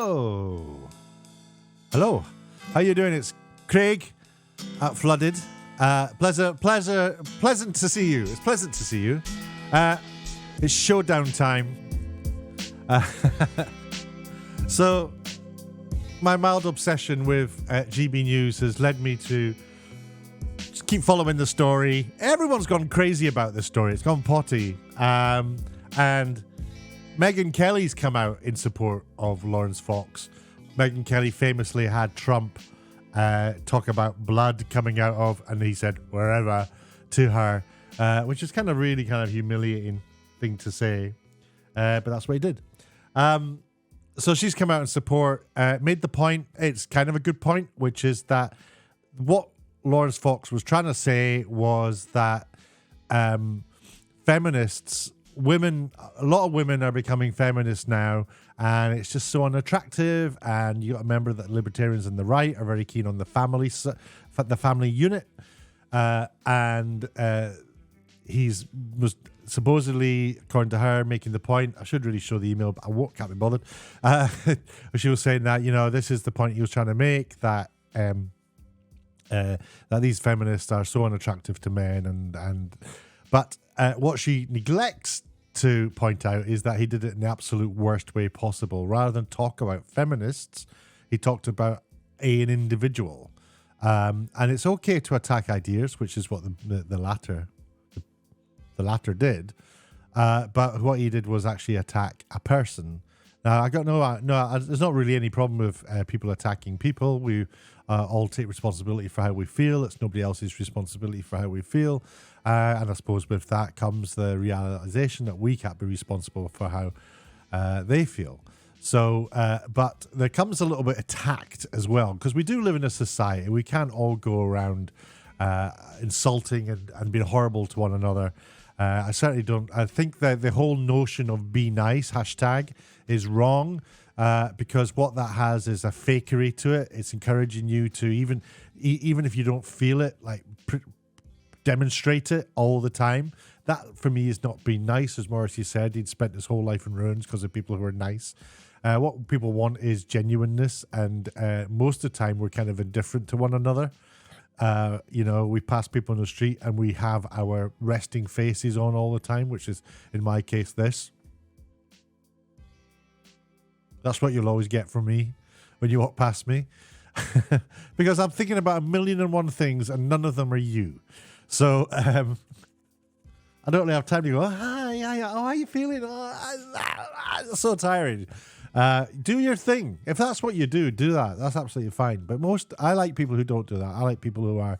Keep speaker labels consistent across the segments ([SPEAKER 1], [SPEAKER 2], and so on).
[SPEAKER 1] Hello. Hello. How you doing? It's Craig at Fludded. Pleasant to see you. It's pleasant to see you. It's showdown time. So, my mild obsession with GB News has led me to just keep following the story. Everyone's gone crazy about this story. It's gone potty. And Megyn Kelly's come out in support of Laurence Fox. Megyn Kelly famously had Trump talk about blood coming out of, and he said wherever to her, which is really humiliating thing to say, but that's what he did. So she's come out in support, made the point, it's kind of a good point, which is that what Laurence Fox was trying to say was that feminists, women, a lot of women are becoming feminists now, and it's just so unattractive. And you got to remember that libertarians and the right are very keen on the family unit, and he's was supposedly, according to her, making the point. I should really show the email, but can't be bothered. She was saying that this is the point he was trying to make, that that these feminists are so unattractive to men, but what she neglects to point out is that he did it in the absolute worst way possible. Rather than talk about feminists, he talked about an individual. And it's okay to attack ideas, which is what the latter did. But what he did was actually attack a person. Now, there's not really any problem with people attacking people. We all take responsibility for how we feel. It's nobody else's responsibility for how we feel. And I suppose with that comes the realization that we can't be responsible for how they feel. So, but there comes a little bit of tact as well, because we do live in a society. We can't all go around insulting and being horrible to one another. I certainly don't. I think that the whole notion of be nice hashtag is wrong, because what that has is a fakery to it. It's encouraging you to even if you don't feel it, demonstrate it all the time. That for me is not being nice. As Morrissey said, he'd spent his whole life in ruins because of people who are nice. What people want is genuineness, and most of the time we're kind of indifferent to one another. We pass people on the street and we have our resting faces on all the time, which is, in my case, this. That's what you'll always get from me when you walk past me. Because I'm thinking about 1,000,001 things and none of them are you. So, I don't really have time to go, hi, how are you feeling? So tired. Do your thing. If that's what you do that. That's absolutely fine. But I like people who don't do that. I like people who are,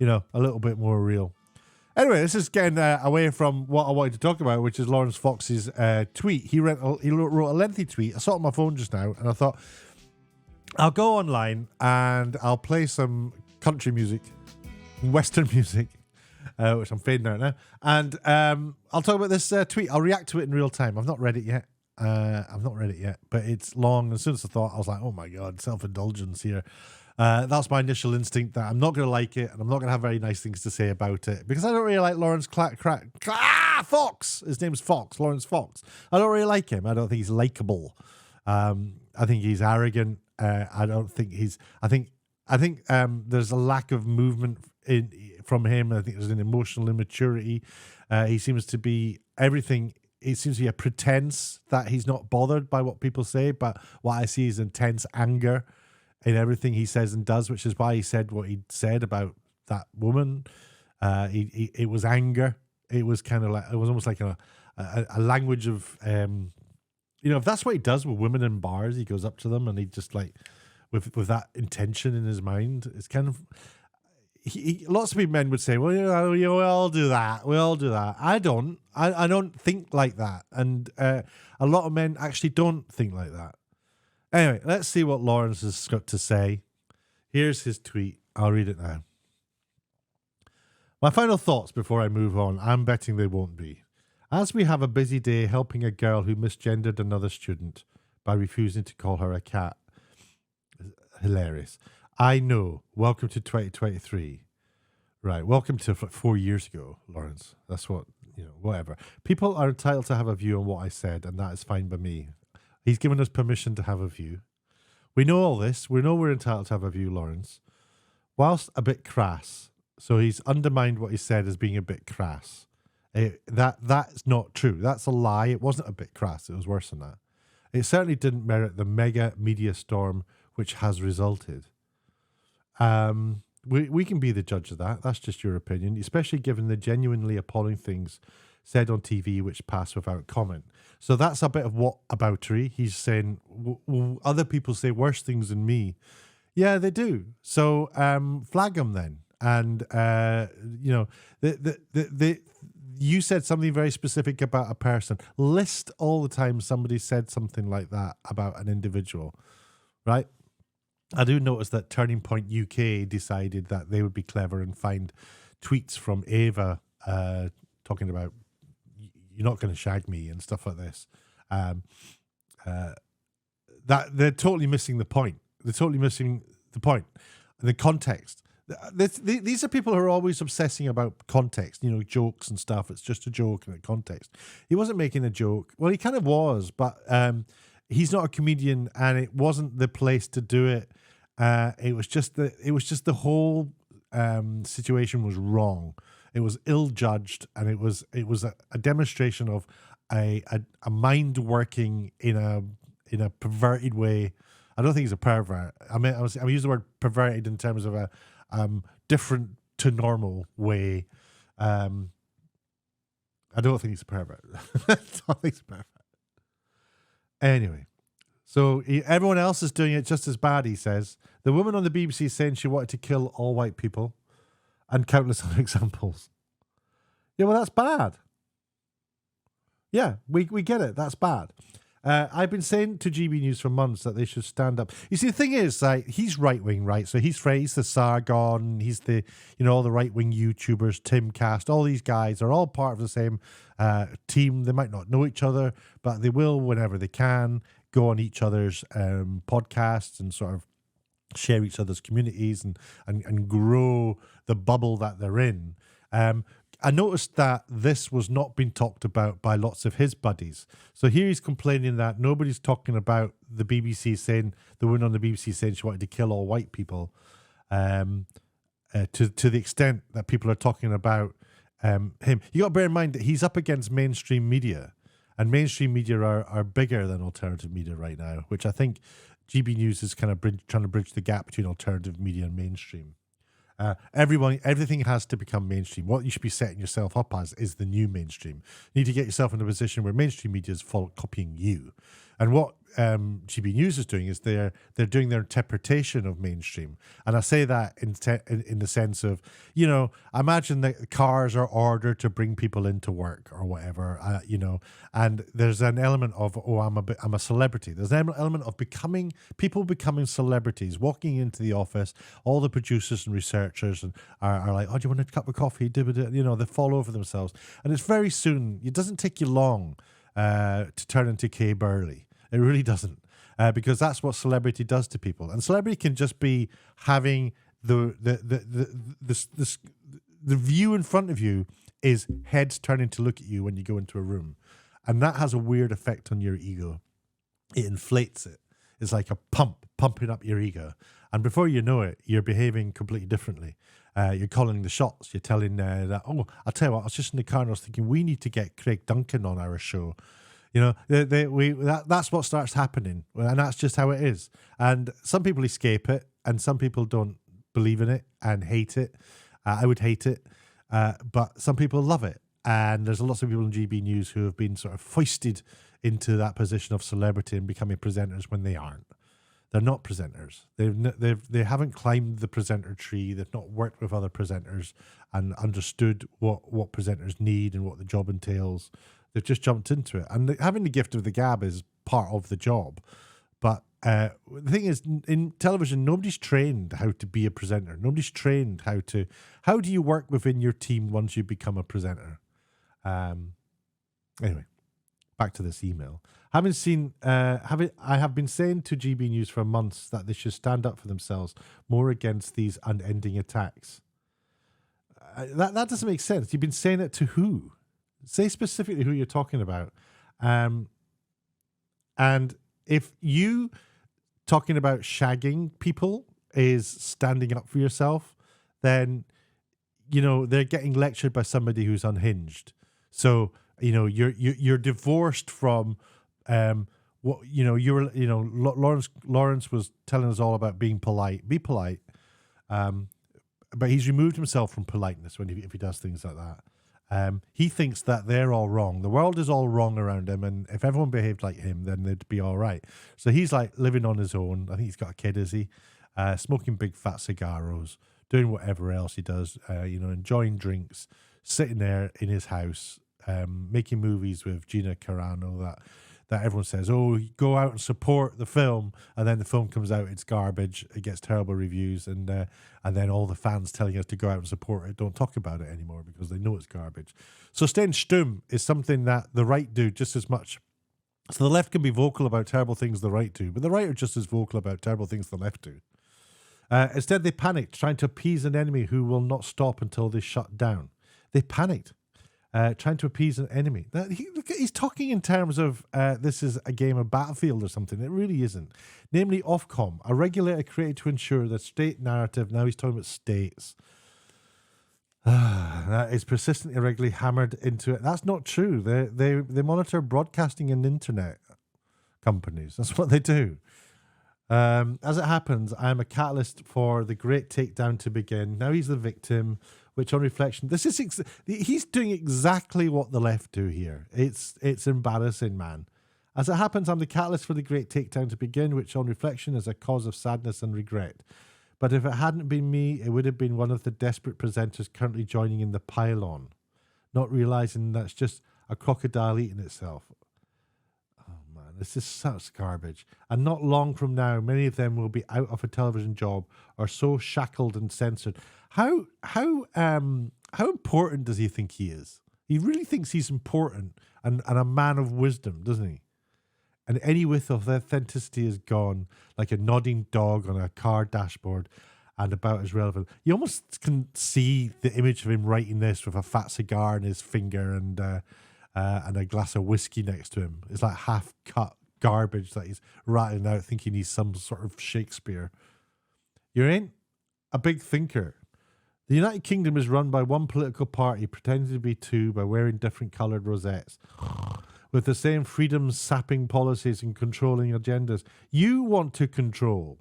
[SPEAKER 1] a little bit more real. Anyway, this is getting away from what I wanted to talk about, which is Laurence Fox's tweet. He wrote a lengthy tweet. I saw it on my phone just now, and I thought, I'll go online and I'll play some country music, Western music, which I'm fading out now. And I'll talk about this tweet. I'll react to it in real time. I've not read it yet. But it's long. As soon as I thought, I was like, oh my God, self-indulgence here. That's my initial instinct, that I'm not going to like it and I'm not going to have very nice things to say about it, because I don't really like Laurence Fox. His name's Fox, Laurence Fox. I don't really like him. I don't think he's likable. I think he's arrogant. I think there's a lack of movement from him. I think there's an emotional immaturity. He seems to be everything. It seems to be a pretense that he's not bothered by what people say, but what I see is intense anger in everything he says and does, which is why he said what he said about that woman. It was anger. It was almost like a language of, if that's what he does with women in bars, he goes up to them and he just with that intention in his mind. It's kind of, lots of men would say, well, we all do that. We all do that. I don't. I don't think like that. And a lot of men actually don't think like that. Anyway, let's see what Laurence has got to say. Here's his tweet. I'll read it now. My final thoughts before I move on. I'm betting they won't be. As we have a busy day helping a girl who misgendered another student by refusing to call her a cat. Hilarious. I know. Welcome to 2023. Right. Welcome to 4 years ago, Laurence. That's what, whatever. People are entitled to have a view on what I said, and that is fine by me. He's given us permission to have a view. We know all this. We know we're entitled to have a view, Laurence. Whilst a bit crass, so he's undermined what he said as being a bit crass. That's not true. That's a lie. It wasn't a bit crass. It was worse than that. It certainly didn't merit the mega media storm which has resulted. We can be the judge of that. That's just your opinion, especially given the genuinely appalling things said on TV which pass without comment. So that's a bit of whataboutery. He's saying other people say worse things than me. Yeah, they do. So flag them then. And you said something very specific about a person. List all the time somebody said something like that about an individual, right? I do notice that Turning Point UK decided that they would be clever and find tweets from Ava talking about you're not going to shag me and stuff like this. That they're totally missing the point. They're totally missing the point, the context. These are people who are always obsessing about context, jokes and stuff. It's just a joke in the context. He wasn't making a joke. Well, he kind of was, but he's not a comedian, and it wasn't the place to do it. It was just the whole situation was wrong. It was ill-judged, and it was a demonstration of a mind working in a perverted way. I don't think he's a pervert. I use the word perverted in terms of a different to normal way. I don't think he's a pervert. I don't think he's a pervert. Anyway, so everyone else is doing it just as bad, he says. The woman on the BBC saying she wanted to kill all white people, and countless other examples. Yeah, well, that's bad. Yeah, we get it. That's bad. I've been saying to GB News for months that they should stand up. You see, the thing is, like, he's right-wing, right? So he's the Sargon, he's the, all the right-wing YouTubers, Timcast, all these guys are all part of the same team. They might not know each other, but they will, whenever they can, go on each other's podcasts and sort of share each other's communities and grow the bubble that they're in. I noticed that this was not being talked about by lots of his buddies. So here he's complaining that nobody's talking about the BBC saying, the woman on the BBC saying she wanted to kill all white people, to the extent that people are talking about him. You got to bear in mind that he's up against mainstream media, and mainstream media are bigger than alternative media right now, which I think GB News is kind of trying to bridge the gap between alternative media and mainstream. Everything has to become mainstream. What you should be setting yourself up as is the new mainstream. You need to get yourself in a position where mainstream media is copying you. And what GB News is doing is they're doing their interpretation of mainstream. And I say that in the sense of, imagine that cars are ordered to bring people into work or whatever, and there's an element of, I'm a celebrity. There's an element of people becoming celebrities, walking into the office, all the producers and researchers are like, oh, do you want a cup of coffee? They fall over themselves. And it's very soon, it doesn't take you long to turn into Kay Burley. It really doesn't, because that's what celebrity does to people. And celebrity can just be having the view in front of you is heads turning to look at you when you go into a room, and that has a weird effect on your ego. It inflates it. It's like a pumping up your ego, and before you know it, you're behaving completely differently. You're calling the shots. You're telling that. Oh, I'll tell you what. I was just in the car and I was thinking we need to get Craig Duncan on our show. That's what starts happening, and that's just how it is. And some people escape it, and some people don't believe in it and hate it. I would hate it, but some people love it. And there's lots of people in GB News who have been sort of foisted into that position of celebrity and becoming presenters when they aren't. They're not presenters. They haven't climbed the presenter tree. They've not worked with other presenters and understood what presenters need and what the job entails. They've just jumped into it. And having the gift of the gab is part of the job. But the thing is, in television, nobody's trained how to be a presenter. Nobody's trained how do you work within your team once you become a presenter? Anyway, back to this email. I have been saying to GB News for months that they should stand up for themselves more against these unending attacks. That doesn't make sense. You've been saying it to who? Say specifically who you're talking about. And if you talking about shagging people is standing up for yourself, then, they're getting lectured by somebody who's unhinged. So, you're divorced from Laurence was telling us all about being polite. Be polite. But he's removed himself from politeness if he does things like that. He thinks that they're all wrong. The world is all wrong around him, and if everyone behaved like him, then they'd be all right. So he's like living on his own. I think he's got a kid, is he? Smoking big fat cigarros, doing whatever else he does, enjoying drinks, sitting there in his house, making movies with Gina Carano that everyone says, oh, go out and support the film, and then the film comes out, it's garbage, it gets terrible reviews, and then all the fans telling us to go out and support it don't talk about it anymore because they know it's garbage. So staying stum is something that the right do just as much. So the left can be vocal about terrible things the right do, but the right are just as vocal about terrible things the left do. Instead, they panicked, trying to appease an enemy who will not stop until they shut down. They panicked. Trying to appease an enemy. He's talking in terms of this is a game of Battlefield or something. It really isn't. Namely, Ofcom, a regulator created to ensure that state narrative, now he's talking about states, that is persistently irregularly hammered into it. That's not true. They monitor broadcasting and internet companies. That's what they do. As it happens, I am a catalyst for the great takedown to begin. Now he's the victim, which on reflection, he's doing exactly what the left do here. It's embarrassing, man. As it happens, I'm the catalyst for the great takedown to begin, which on reflection is a cause of sadness and regret. But if it hadn't been me, it would have been one of the desperate presenters currently joining in the pylon, not realizing that's just a crocodile eating itself. This is such garbage. And not long from now, many of them will be out of a television job or so shackled and censored. How important does he think he is? He really thinks he's important and a man of wisdom, doesn't he? And any whiff of authenticity is gone, like a nodding dog on a car dashboard, and about as relevant. You almost can see the image of him writing this with a fat cigar in his finger and a glass of whiskey next to him. It's like half-cut garbage that he's rattling out, thinking he's some sort of Shakespeare. You ain't a big thinker. The United Kingdom is run by one political party pretending to be two by wearing different coloured rosettes, with the same freedom-sapping policies and controlling agendas. You want to control.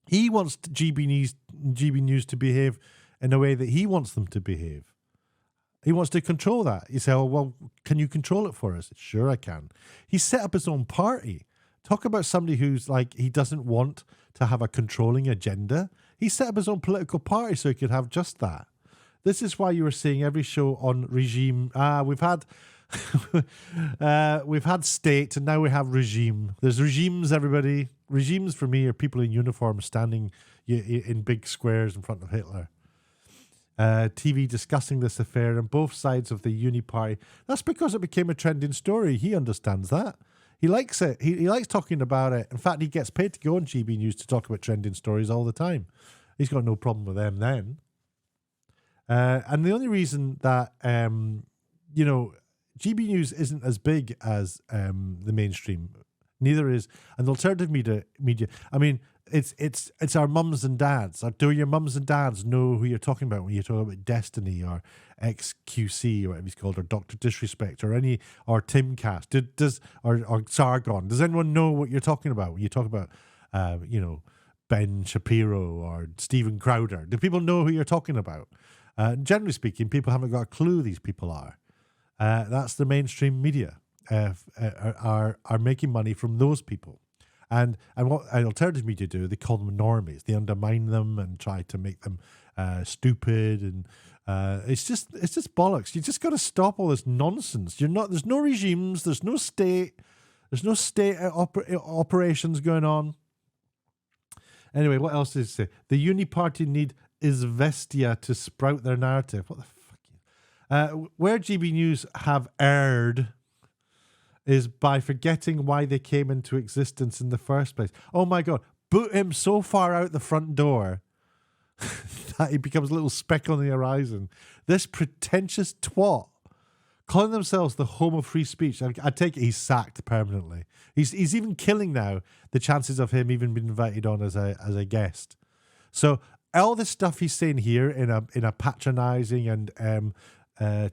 [SPEAKER 1] He wants GB News to behave in a way that he wants them to behave. He wants to control that. You say, oh, well, can you control it for us? Sure, I can. He set up his own party. Talk about somebody who's like, he doesn't want to have a controlling agenda. He set up his own political party so he could have just that. This is why you were seeing every show on regime. We've had we've had state and now we have regime. There's regimes, everybody. Regimes for me are people in uniform standing in big squares in front of Hitler. TV discussing this affair on both sides of the uni party. That's because it became a trending story. He understands that. He likes it. He likes talking about it. In fact, he gets paid to go on GB News to talk about trending stories all the time. He's got no problem with them then. And the only reason that, GB News isn't as big as the mainstream, neither is an alternative media. I mean, it's our mums and dads. Or do your mums and dads know who you're talking about when you're talking about Destiny or XQC or whatever he's called, or Dr. Disrespect or Timcast? Or Sargon? Does anyone know what you're talking about when you talk about Ben Shapiro or Stephen Crowder? Do people know who you're talking about? Generally speaking, people haven't got a clue who these people are. That's the mainstream media are making money from those people. And what alternative media do, they call them normies. They undermine them and try to make them stupid. And it's just bollocks. You just got to stop all this nonsense. There's no regimes. There's no state. There's no state operations going on. Anyway, what else did it say? The uni party need Izvestia to sprout their narrative. What the fuck? Where GB News have erred is by forgetting why they came into existence in the first place. Oh my God, boot him so far out the front door that he becomes a little speck on the horizon. This pretentious twat calling themselves the home of free speech. I take it he's sacked permanently. He's even killing now the chances of him even being invited on as a guest. So all this stuff he's saying here in a patronising and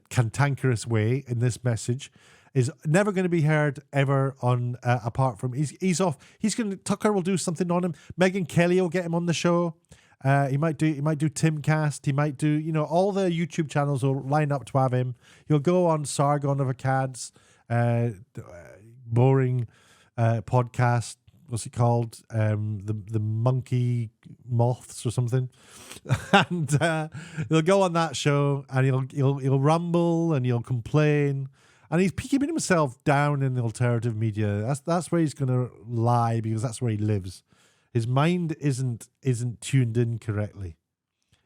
[SPEAKER 1] cantankerous way in this message is never going to be heard ever on apart from he's off. Tucker will do something on him. Megyn Kelly will get him on the show. He might do Timcast. He might do, all the YouTube channels will line up to have him. He'll go on Sargon of Akkad's boring podcast. What's it called? The monkey moths or something. And he'll go on that show and he'll rumble and he'll complain. And he's keeping himself down in the alternative media. That's where he's going to lie, because that's where he lives. His mind isn't tuned in correctly.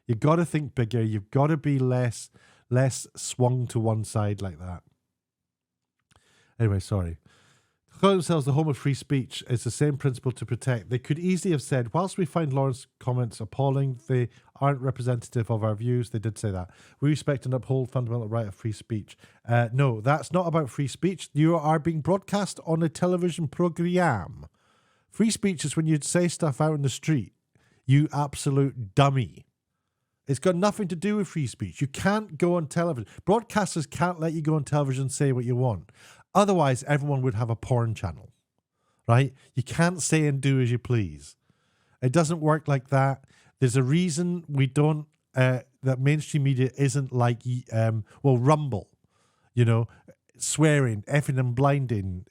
[SPEAKER 1] You've got to think bigger. You've got to be less swung to one side like that. Anyway, sorry. Calling themselves the home of free speech is the same principle to protect. They could easily have said, whilst we find Laurence's comments appalling, they aren't representative of our views. They did say that. We respect and uphold fundamental right of free speech. No, that's not about free speech. You are being broadcast on a television program. Free speech is when you say stuff out in the street. You absolute dummy. It's got nothing to do with free speech. You can't go on television. Broadcasters can't let you go on television and say what you want. Otherwise, everyone would have a porn channel, right? You can't say and do as you please. It doesn't work like that. There's a reason we don't, that mainstream media isn't like, Rumble, swearing, effing and blinding,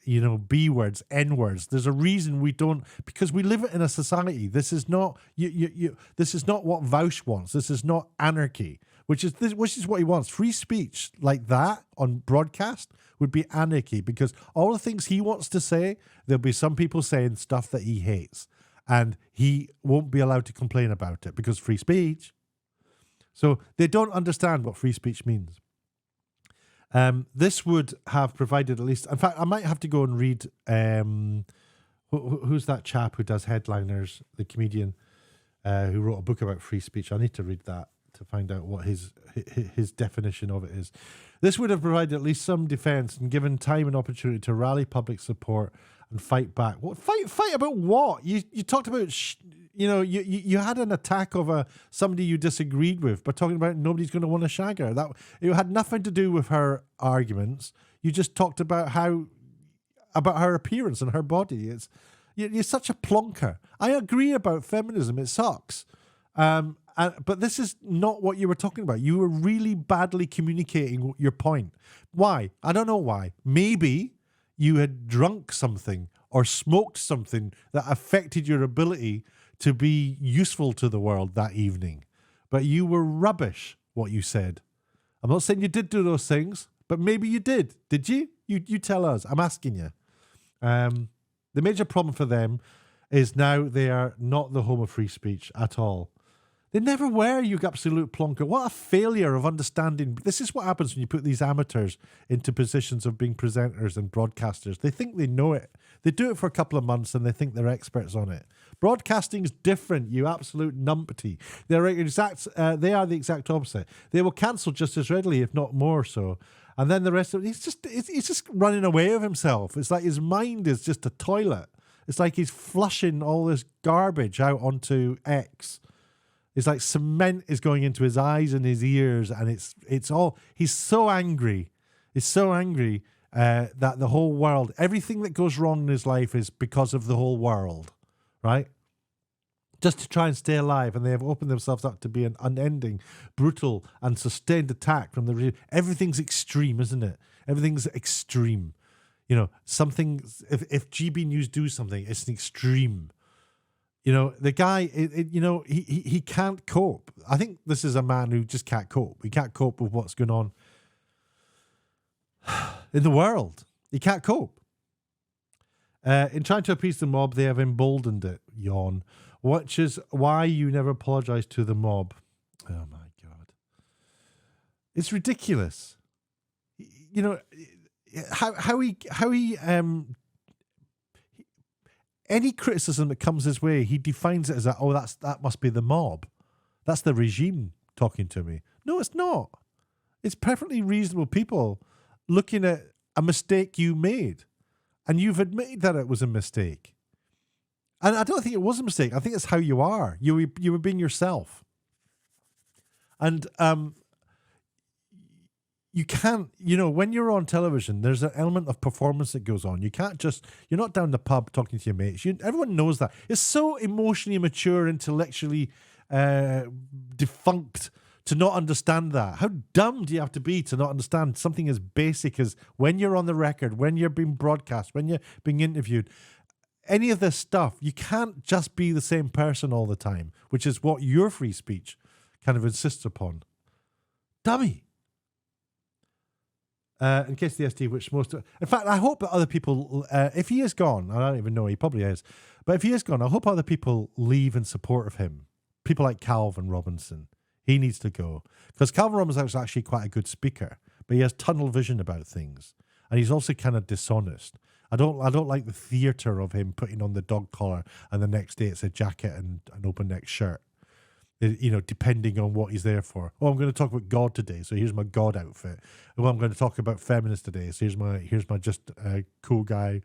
[SPEAKER 1] B words, N words. There's a reason we don't, because we live in a society. This is not, this is not what Vaush wants. This is not anarchy, which is what he wants. Free speech like that on broadcast would be anarchy, because all the things he wants to say, there'll be some people saying stuff that he hates, and he won't be allowed to complain about it because free speech. So they don't understand what free speech means. This would have provided at least, in fact, I might have to go and read, who's that chap who does Headliners, the comedian who wrote a book about free speech. I need to read that to find out what his definition of it is. This would have provided at least some defence and given time and opportunity to rally public support and fight back. What fight about what? You talked about, you had an attack of somebody you disagreed with, but talking about nobody's going to want to shag her. That it had nothing to do with her arguments. You just talked about her appearance and her body. You're such a plonker. I agree about feminism. It sucks. But this is not what you were talking about. You were really badly communicating your point. Why? I don't know why. Maybe you had drunk something or smoked something that affected your ability to be useful to the world that evening. But you were rubbish, what you said. I'm not saying you did do those things, but maybe you did. Did you? You tell us. I'm asking you. The major problem for them is now they are not the home of free speech at all. They never were, you absolute plonker. What a failure of understanding. This is what happens when you put these amateurs into positions of being presenters and broadcasters. They think they know it. They do it for a couple of months and they think they're experts on it. Broadcasting is different, you absolute numpty. They are the exact opposite. They will cancel just as readily, if not more so. And then the rest of it, he's just running away with himself. It's like his mind is just a toilet. It's like he's flushing all this garbage out onto X. It's like cement is going into his eyes and his ears, and it's all. He's so angry. He's so angry that the whole world, everything that goes wrong in his life is because of the whole world, right? Just to try and stay alive, and they have opened themselves up to be an unending, brutal, and sustained attack from the regime. Everything's extreme, isn't it? Everything's extreme. Something. If GB News do something, it's an extreme. The guy, he can't cope. I think this is a man who just can't cope. He can't cope with what's going on in the world. He can't cope. In trying to appease the mob, they have emboldened it, yawn, which is why you never apologize to the mob. Oh, my God. It's ridiculous. How he any criticism that comes his way, he defines it as that must be the mob. That's the regime talking to me. No, it's not. It's perfectly reasonable people looking at a mistake you made. And you've admitted that it was a mistake. And I don't think it was a mistake. I think it's how you are. You were being yourself. And you can't, when you're on television, there's an element of performance that goes on. You can't just, you're not down the pub talking to your mates. Everyone knows that. It's so emotionally immature, intellectually defunct to not understand that. How dumb do you have to be to not understand something as basic as when you're on the record, when you're being broadcast, when you're being interviewed, any of this stuff, you can't just be the same person all the time, which is what your free speech kind of insists upon. Dummy. In case the SD, which most... In fact, I hope that other people, if he is gone, I don't even know, he probably is, but if he is gone, I hope other people leave in support of him. People like Calvin Robinson. He needs to go. Because Calvin Robinson is actually quite a good speaker, but he has tunnel vision about things. And he's also kind of dishonest. I don't like the theatre of him putting on the dog collar and the next day it's a jacket and an open neck shirt. Depending on what he's there for. Oh, I'm going to talk about God today, so here's my God outfit. Oh, I'm going to talk about feminists today, so here's my just cool guy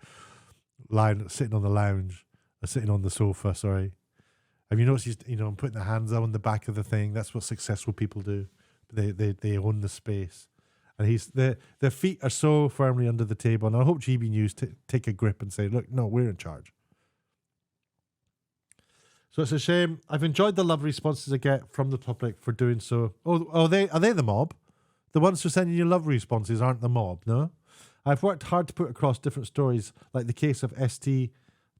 [SPEAKER 1] sitting on the lounge, sitting on the sofa. Sorry, have you noticed? I'm putting the hands on the back of the thing. That's what successful people do. They own the space, and their feet are so firmly under the table. And I hope GB News take a grip and say, look, no, we're in charge. So it's a shame. I've enjoyed the love responses I get from the public for doing so. Oh, are they the mob? The ones who are sending you love responses aren't the mob, no? I've worked hard to put across different stories, like the case of ST,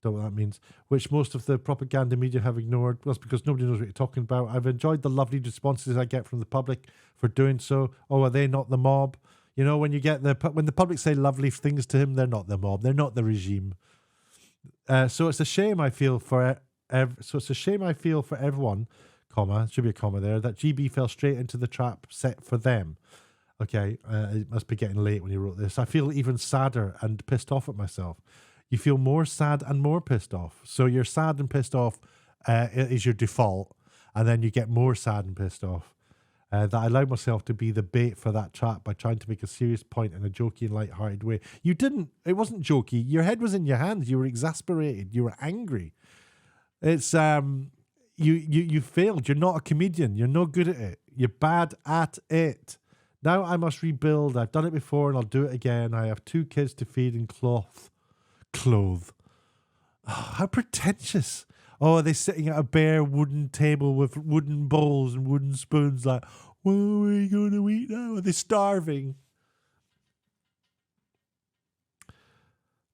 [SPEAKER 1] don't know what that means, which most of the propaganda media have ignored. Well, it's because nobody knows what you're talking about. I've enjoyed the lovely responses I get from the public for doing so. Oh, are they not the mob? When you get when the public say lovely things to him, they're not the mob. They're not the regime. So it's a shame I feel for everyone, comma, should be a comma there, that GB fell straight into the trap set for them. Okay, it must be getting late when you wrote this. I feel even sadder and pissed off at myself. You feel more sad and more pissed off. So you're sad and pissed off is your default, and then you get more sad and pissed off. That I allowed myself to be the bait for that trap by trying to make a serious point in a jokey and light-hearted way. You didn't. It wasn't jokey. Your head was in your hands. You were exasperated. You were angry. It's you failed. You're not a comedian. You're no good at it. You're bad at it. Now I must rebuild. I've done it before and I'll do it again. I have 2 kids to feed and clothe. Oh, how pretentious. Oh, are they sitting at a bare wooden table with wooden bowls and wooden spoons like, what are we going to eat now? Are they starving?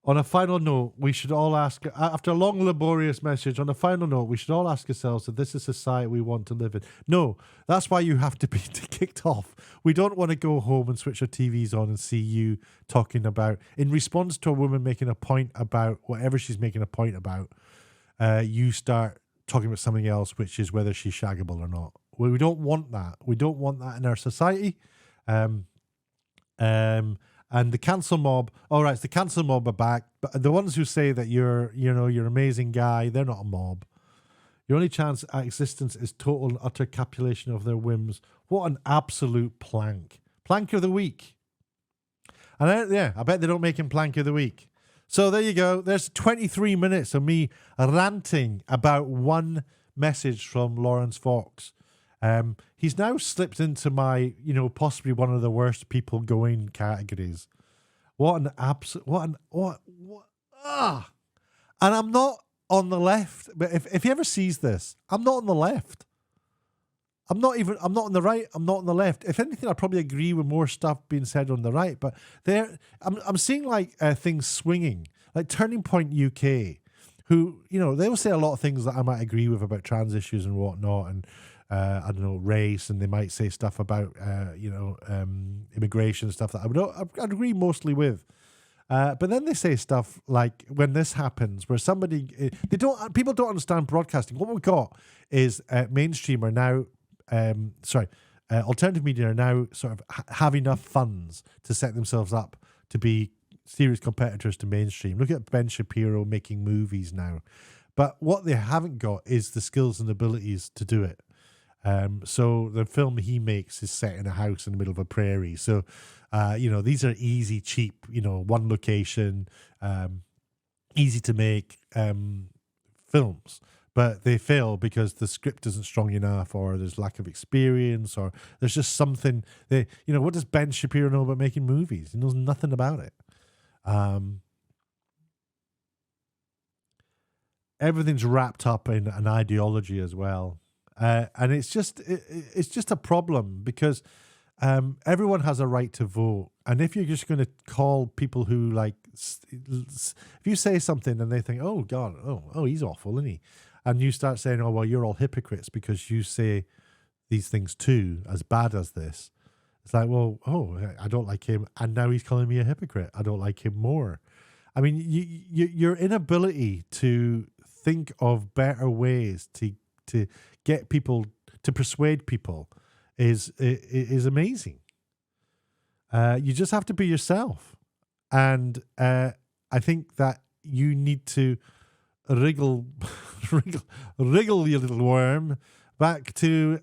[SPEAKER 1] On a final note, we should all ask, after a long, laborious message, on a final note, we should all ask ourselves if this is a society we want to live in. No, that's why you have to be kicked off. We don't want to go home and switch our TVs on and see you talking about, in response to a woman making a point about whatever she's making a point about, you start talking about something else, which is whether she's shaggable or not. We don't want that. We don't want that in our society. And the cancel mob, all right, the cancel mob are back, but the ones who say that you're an amazing guy, they're not a mob. Your only chance at existence is total and utter capitulation of their whims. What an absolute plank. Plank of the week. And I bet they don't make him plank of the week. So there you go. There's 23 minutes of me ranting about one message from Laurence Fox. He's now slipped into my, possibly one of the worst people going categories. And I'm not on the left, but if he ever sees this, I'm not on the left. I'm not on the right. I'm not on the left. If anything, I probably agree with more stuff being said on the right, but I'm seeing things swinging, like Turning Point UK, who, they will say a lot of things that I might agree with about trans issues and whatnot, and I don't know, race, and they might say stuff about, immigration stuff that I'd agree mostly with. But then they say stuff like, when this happens, where people don't understand broadcasting. What we've got is mainstream are now, alternative media are now sort of have enough funds to set themselves up to be serious competitors to mainstream. Look at Ben Shapiro making movies now. But what they haven't got is the skills and abilities to do it. So the film he makes is set in a house in the middle of a prairie. So, these are easy, cheap, one location, easy to make films. But they fail because the script isn't strong enough, or there's lack of experience, or there's just something. What does Ben Shapiro know about making movies? He knows nothing about it. Everything's wrapped up in an ideology as well, and it's just a problem because everyone has a right to vote, and if you're just going to call people who if you say something and they think, oh God, oh he's awful, isn't he? And you start saying, oh, well, you're all hypocrites because you say these things too, as bad as this. It's like, well, I don't like him, and now he's calling me a hypocrite. I don't like him more. I mean, your inability to think of better ways to get people, to persuade people is amazing. You just have to be yourself. And I think that you need to wriggle your little worm back to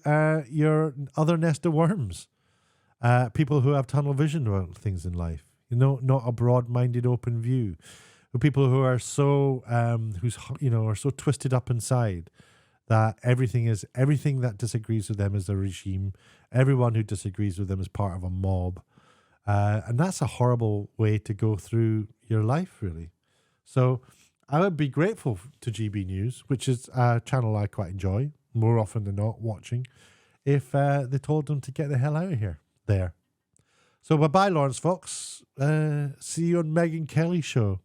[SPEAKER 1] your other nest of worms. People who have tunnel vision about things in life, not a broad-minded, open view. People who are so are so twisted up inside that everything that disagrees with them is a regime. Everyone who disagrees with them is part of a mob, and that's a horrible way to go through your life, really. So I would be grateful to GB News, which is a channel I quite enjoy, more often than not watching, if they told them to get the hell out of here. There. So bye-bye, Laurence Fox. See you on Megyn Kelly's show.